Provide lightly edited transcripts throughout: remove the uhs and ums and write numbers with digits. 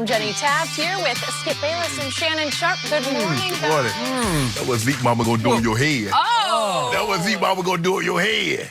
I'm Jenny Taft here with Skip Bayless and Shannon Sharp. Good morning, guys. That was Zeke Mama gonna do in your head. Oh! That was Zeke Mama gonna do in your head.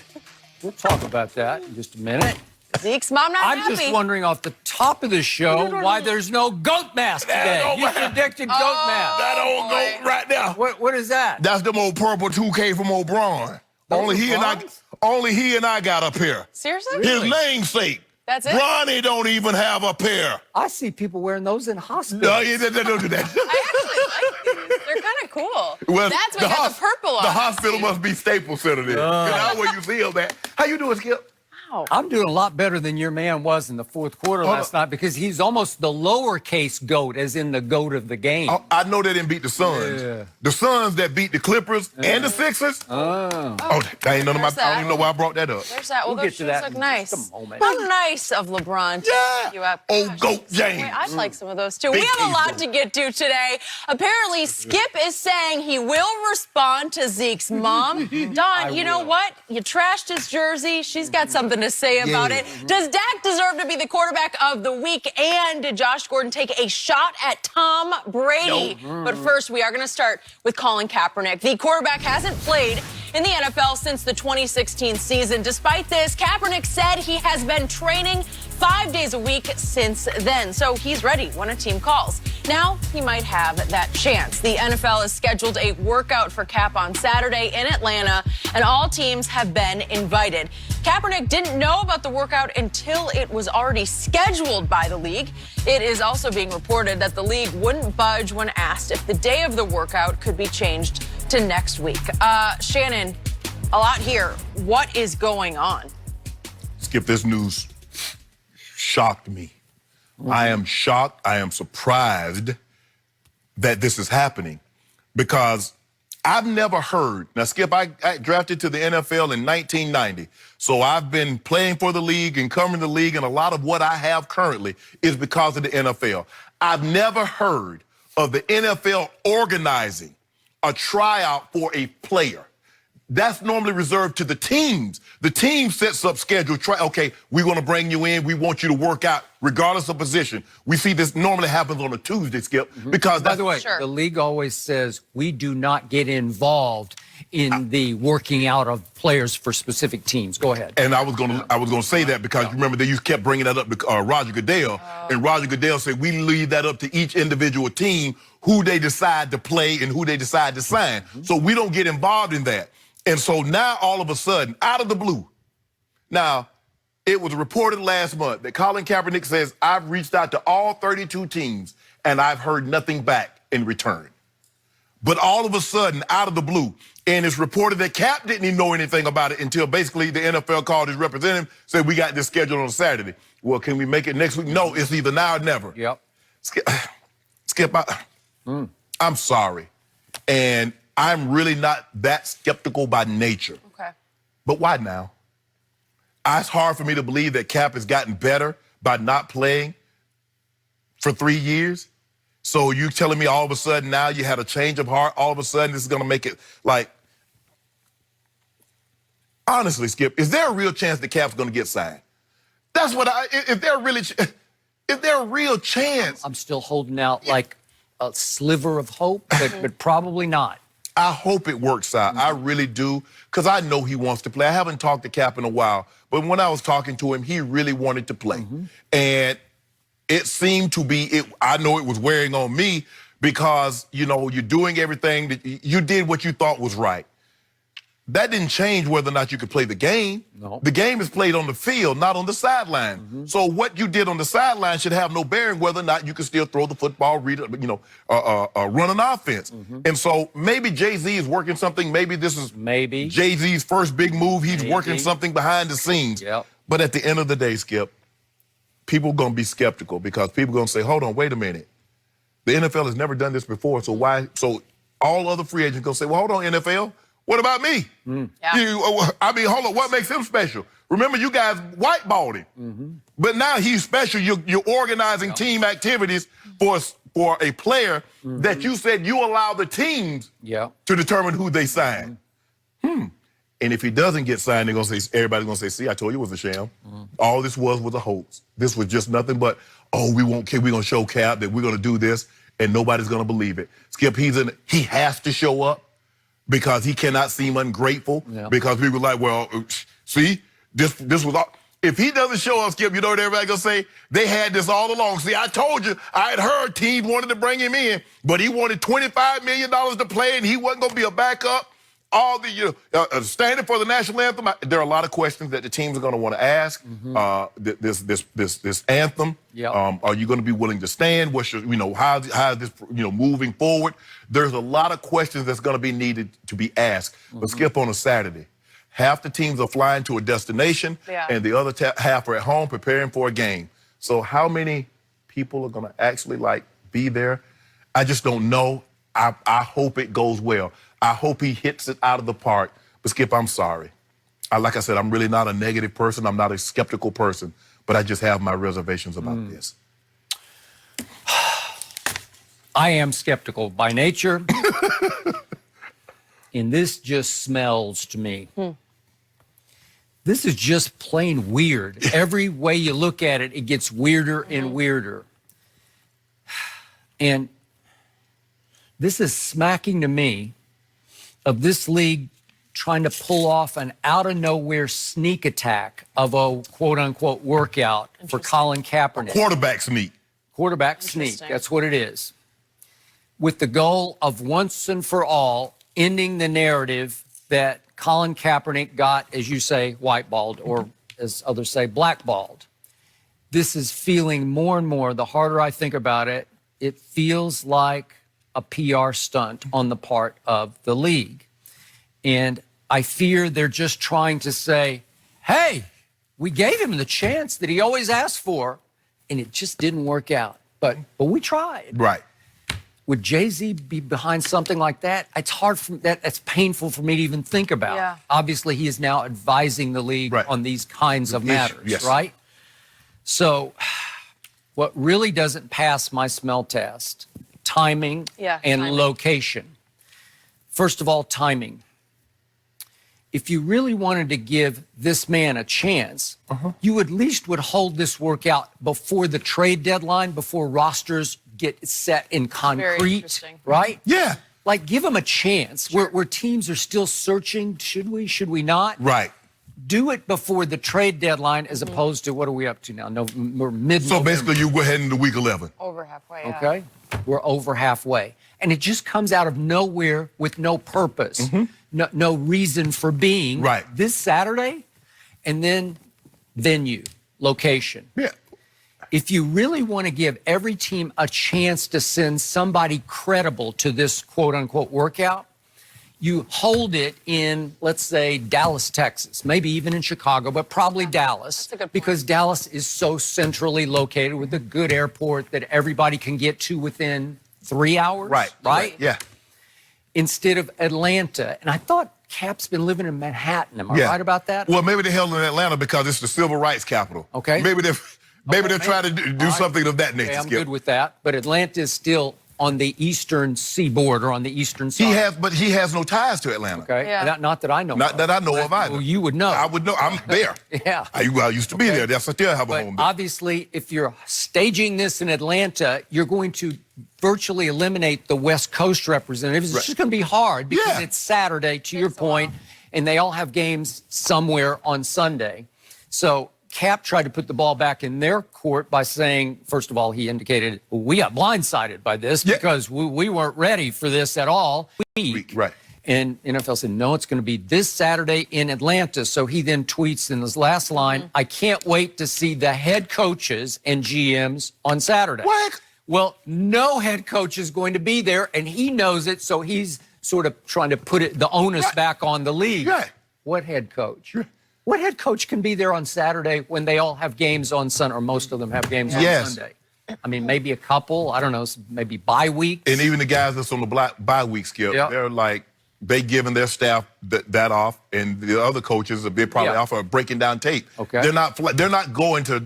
We'll talk about that in just a minute. Zeke's mom not I'm happy. just wondering off the top of the show why there's no goat mask today. You predicted goat mask. That old goat right there. What is that? That's them old purple 2K from old Braun. Only he and I got a pair. Seriously? His namesake. That's it? Bronny don't even have a pair. I see people wearing those in hospitals. No, don't do that. I actually like these. They're kind of cool. Well, That's what got the purple on. The hospital must be Staples Center then. That's where you see him at. How you doing, Skip? Wow. I'm doing a lot better than your man was in the fourth quarter last night because he's almost the lowercase goat, as in the goat of the game. I know they didn't beat the Suns. Yeah. The Suns that beat the Clippers and the Sixers. That ain't none of my. I don't even know why I brought that up. There's that. Well, We'll those get to shoes that look in nice. just a moment. How nice of LeBron to pick you up. Old Gosh, goat James. wait, I'd like some of those too. Big We have a lot Eagle. to get to today. Apparently, Skip is saying he will respond to Zeke's mom. Don, you know what? You trashed his jersey. She's got something to say about it. Does Dak deserve to be the quarterback of the week? And did Josh Gordon take a shot at Tom Brady? But first, we are going to start with Colin Kaepernick. The quarterback hasn't played in the NFL since the 2016 season. Despite this, Kaepernick said he has been training 5 days a week since then. So he's ready when a team calls. Now he might have that chance. The NFL has scheduled a workout for Cap on Saturday in Atlanta, and all teams have been invited. Kaepernick didn't know about the workout until it was already scheduled by the league. It is also being reported that the league wouldn't budge when asked if the day of the workout could be changed to next week. Shannon, a lot here. What is going on? Skip, this news shocked me. I am shocked. I am surprised that this is happening because I've never heard. Now, Skip, I drafted to the NFL in 1990. So I've been playing for the league and covering the league, and a lot of what I have currently is because of the NFL. I've never heard of the NFL organizing a tryout for a player. That's normally reserved to the teams. The team sets up schedule. Okay, we're going to bring you in. We want you to work out regardless of position. We see this normally happens on a Tuesday, Skip, because By the way, Sure. the league always says we do not get involved in the working out of players for specific teams. Go ahead. And I was gonna say that because remember you kept bringing that up to Roger Goodell, and Roger Goodell said we leave that up to each individual team who they decide to play and who they decide to sign. So we don't get involved in that. And so now all of a sudden, out of the blue, now it was reported last month that Colin Kaepernick says I've reached out to all 32 teams and I've heard nothing back in return. But all of a sudden, out of the blue, and it's reported that Cap didn't even know anything about it until basically the NFL called his representative, said we got this scheduled on Saturday. Well, can we make it next week? No, it's either now or never. Yep. Skip, I'm sorry. And I'm really not that skeptical by nature. Okay. But why now? It's hard for me to believe that Cap has gotten better by not playing for 3 years. So you telling me all of a sudden now you had a change of heart, all of a sudden this is going to make it like... Honestly, Skip, is there a real chance that Cap's going to get signed? That's what is there a real chance? I'm still holding out like a sliver of hope, but probably not. I hope it works out. I really do, because I know he wants to play. I haven't talked to Cap in a while, but when I was talking to him, he really wanted to play. And it seemed to be, I know it was wearing on me because, you know, you're doing everything, that you did what you thought was right. That didn't change whether or not you could play the game. No. The game is played on the field, not on the sideline. So what you did on the sideline should have no bearing whether or not you can still throw the football, run an offense. And so maybe Jay-Z is working something. Maybe this is Jay-Z's first big move. He's working something behind the scenes. Yep. But at the end of the day, Skip, people are going to be skeptical because people are going to say, hold on, wait a minute. The NFL has never done this before, so why? So all other free agents are going to say, well, hold on, NFL. What about me? Yeah. Hold on, what makes him special? Remember, you guys whiteballed him. But now he's special. You're organizing team activities for a player that you said you allow the teams to determine who they sign. And if he doesn't get signed, they're gonna say, everybody's gonna say, see, I told you it was a sham. All this was a hoax. This was just nothing but, oh, we're gonna show Cap that we're gonna do this, and nobody's gonna believe it. Skip, he has to show up because he cannot seem ungrateful. Yeah. Because people are like, well, see, this was all. If he doesn't show up, Skip, you know what everybody's gonna say? They had this all along. See, I told you, I had heard teams wanted to bring him in, but he wanted $25 million to play, and he wasn't gonna be a backup. All the standing for the national anthem. There are a lot of questions that the teams are gonna want to ask. This anthem. Yep. Are you gonna be willing to stand? What's your, how is this, moving forward? There's a lot of questions that's gonna be needed to be asked. But Skip, on a Saturday, half the teams are flying to a destination, and the other half are at home preparing for a game. So how many people are going to actually, be there? I just don't know. I hope it goes well. I hope he hits it out of the park. But, Skip, I'm sorry. Like I said, I'm really not a negative person. I'm not a skeptical person. But I just have my reservations about this. I am skeptical by nature. And this just smells to me. This is just plain weird. Every way you look at it, it gets weirder and weirder. And this is smacking to me of this league trying to pull off an out-of-nowhere sneak attack of a quote-unquote workout for Colin Kaepernick. Quarterback sneak. Quarterback sneak, that's what it is. With the goal of once and for all ending the narrative that Colin Kaepernick got, as you say, whiteballed, or as others say, blackballed. This is feeling more and more, the harder I think about it, it feels like a PR stunt on the part of the league. And I fear they're just trying to say, hey, we gave him the chance that he always asked for, and it just didn't work out. But we tried. Right. Would Jay-Z be behind something like that? It's hard for that. That's painful for me to even think about. Yeah. Obviously, he is now advising the league on these kinds of matters, right? So what really doesn't pass my smell test, timing and location. First of all, timing. If you really wanted to give this man a chance, you at least would hold this workout before the trade deadline, before rosters get set in concrete, right? Yeah. Like, give him a chance where teams are still searching. Should we not? Right. Do it before the trade deadline as opposed to, what are we up to now? We're mid-November. So basically you go ahead into week 11. Over halfway, Okay. We're over halfway. And it just comes out of nowhere with no purpose, no reason for being. Right. This Saturday, and then venue, location. Yeah. If you really want to give every team a chance to send somebody credible to this quote-unquote workout, you hold it in, let's say, Dallas, Texas, maybe even in Chicago, but probably Dallas, that's a good point. because Dallas is so centrally located with a good airport that everybody can get to within 3 hours. Right? Yeah. Instead of Atlanta. And I thought Cap's been living in Manhattan. Am I right about that? Well, maybe they held in Atlanta because it's the civil rights capital. Okay. Maybe they're trying to do something of that nature. Okay, I'm Skip. good with that. But Atlanta is still on the eastern seaboard, or on the eastern side. He has no ties to Atlanta. Okay. Yeah. Not that I know. Not of. that I know of either. Well, you would know. I would know. I'm there. Yeah. I used to be there. That's still have a But home there. obviously, if you're staging this in Atlanta, you're going to virtually eliminate the West Coast representatives. It's just going to be hard because it's Saturday, to your point, and they all have games somewhere on Sunday. So Cap tried to put the ball back in their court by saying, first of all, he indicated, well, we got blindsided by this because we weren't ready for this at all. Right. And NFL said, no, it's going to be this Saturday in Atlanta. So he then tweets in his last line, I can't wait to see the head coaches and GMs on Saturday. What? Well, no head coach is going to be there, and he knows it, so he's sort of trying to put the onus back on the league. Right. What head coach? What head coach can be there on Saturday when they all have games on Sunday, or most of them have games on Sunday? I mean, maybe a couple, I don't know, maybe bye weeks. And even the guys that's on the bye week, Skip, they're like, they giving their staff that off, and the other coaches they're probably off are breaking down tape. Okay. They're not going to,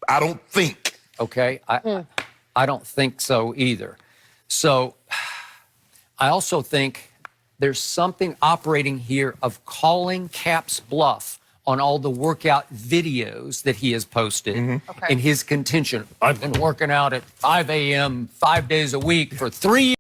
I don't think. Okay. I don't think so either. So I also think there's something operating here of calling Cap's bluff on all the workout videos that he has posted in his contention. I've been working out at 5 a.m. 5 days a week for 3 years.